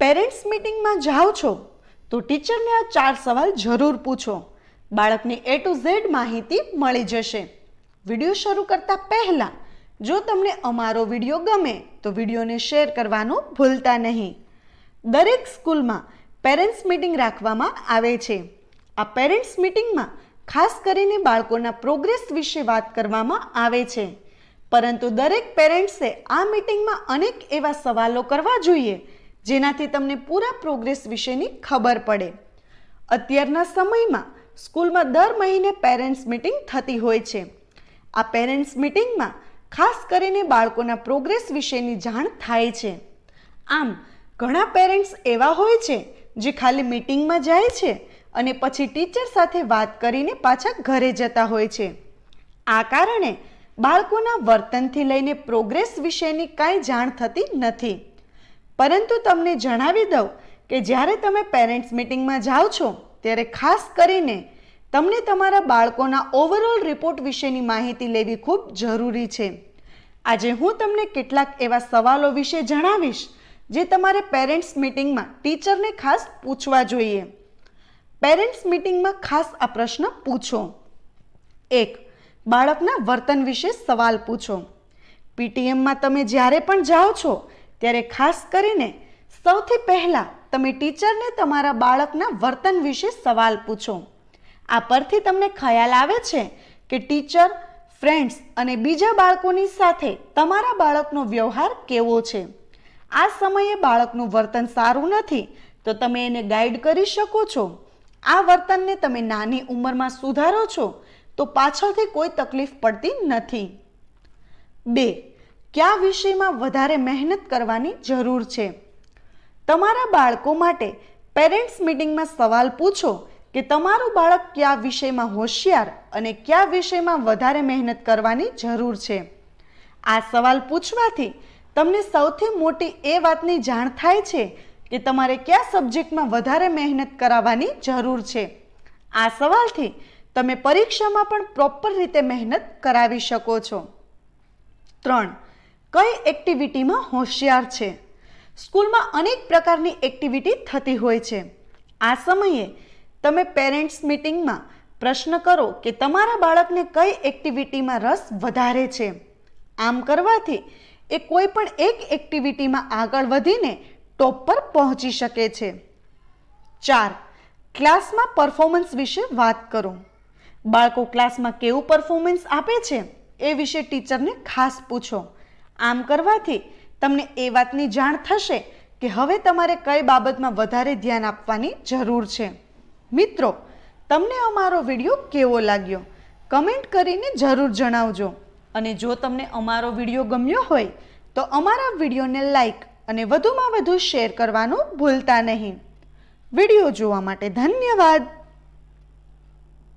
Parents મીટિંગમાં જાઓ છો તો ટીચરને આ 4 સવાલ જરૂર પૂછો. બાળકની A to Z માહિતી મળી જશે. વિડીયો શરૂ કરતા પહેલા જો તમને અમારો વિડીયો ગમે તો વિડીયોને શેર કરવાનું ભૂલતા નહીં. દરેક સ્કૂલમાં પેરેન્ટ્સ મીટિંગ રાખવામાં આવે છે. આ પેરેન્ટ્સ મીટિંગમાં ખાસ કરીને બાળકોના પ્રોગ્રેસ વિશે વાત કરવામાં આવે છે. પરંતુ દરેક પેરેન્ટ્સે આ મીટિંગમાં અનેક એવા સવાલો કરવા જોઈએ જેનાથી તમને પૂરા પ્રોગ્રેસ વિશેની ખબર પડે. અત્યારના સમયમાં સ્કૂલમાં દર મહિને પેરેન્ટ્સ મીટિંગ થતી હોય છે. આ પેરેન્ટ્સ મીટિંગમાં ખાસ કરીને બાળકોના પ્રોગ્રેસ વિશેની જાણ થાય છે. આમ ઘણા પેરેન્ટ્સ એવા હોય છે જે ખાલી મીટિંગમાં જાય છે અને પછી ટીચર સાથે વાત કરીને પાછા ઘરે જતા હોય છે. આ કારણે બાળકોના વર્તનથી લઈને પ્રોગ્રેસ વિશેની કાંઈ જાણ થતી નથી. પરંતુ તમને જણાવી દઉં કે જ્યારે તમે પેરેન્ટ્સ મીટિંગમાં જાઓ છો ત્યારે ખાસ કરીને તમને તમારા બાળકોના ઓવરઓલ રિપોર્ટ વિશેની માહિતી લેવી ખૂબ જરૂરી છે. આજે હું તમને કેટલાક એવા સવાલો વિશે જણાવીશ જે તમારે પેરેન્ટ્સ મીટિંગમાં ટીચરને ખાસ પૂછવા જોઈએ. પેરેન્ટ્સ મીટિંગમાં ખાસ આ પ્રશ્ન પૂછો. 1. બાળકના વર્તન વિશે સવાલ પૂછો. પીટીએમમાં તમે જ્યારે પણ જાઓ છો ત્યારે ખાસ કરીને સૌથી પહેલાં તમે ટીચરને તમારા બાળકના વર્તન વિશે સવાલ પૂછો. આ પરથી તમને ખ્યાલ આવે છે કે ટીચર, ફ્રેન્ડ્સ અને બીજા બાળકોની સાથે તમારા બાળકનો વ્યવહાર કેવો છે. આ સમયે બાળકનું વર્તન સારું નથી તો તમે એને ગાઈડ કરી શકો છો. આ વર્તનને તમે નાની ઉંમરમાં સુધારો છો તો પાછળથી કોઈ તકલીફ પડતી નથી. 2. કયા વિષયમાં વધારે મહેનત કરવાની જરૂર છે? તમારા બાળકો માટે પેરેન્ટ્સ મીટિંગમાં સવાલ પૂછો કે તમારું બાળક કયા વિષયમાં હોશિયાર અને કયા વિષયમાં વધારે મહેનત કરવાની જરૂર છે. આ સવાલ પૂછવાથી તમને સૌથી મોટી એ વાતની જાણ થાય છે કે તમારે કયા સબ્જેક્ટમાં વધારે મહેનત કરાવવાની જરૂર છે. આ સવાલથી તમે પરીક્ષામાં પણ પ્રોપર રીતે મહેનત કરાવી શકો છો. 3. કઈ એક્ટિવિટીમાં હોશિયાર છે? સ્કૂલમાં અનેક પ્રકારની એક્ટિવિટી થતી હોય છે. આ સમયે તમે પેરેન્ટ્સ મીટિંગમાં પ્રશ્ન કરો કે તમારા બાળકને કઈ એક્ટિવિટીમાં રસ વધારે છે. આમ કરવાથી એ કોઈ પણ એક એક્ટિવિટીમાં આગળ વધીને ટોપ પર પહોંચી શકે છે. 4. ક્લાસમાં પરફોર્મન્સ વિશે વાત કરો. બાળકો ક્લાસમાં કેવું પરફોર્મન્સ આપે છે એ વિશે ટીચરને ખાસ પૂછો. આમ કરવાથી તમને એ વાતની જાણ થશે કે હવે તમારે કઈ બાબતમાં વધારે ધ્યાન આપવાની જરૂર છે. મિત્રો, તમને અમારો વિડીયો કેવો લાગ્યો? કમેન્ટ કરીને જરૂર જણાવજો. અને જો તમને અમારો વિડીયો ગમ્યો હોય તો અમારા વિડીયોને લાઈક અને વધુમાં વધુ શેર કરવાનું ભૂલતા નહીં. વિડીયો જોવા માટે ધન્યવાદ.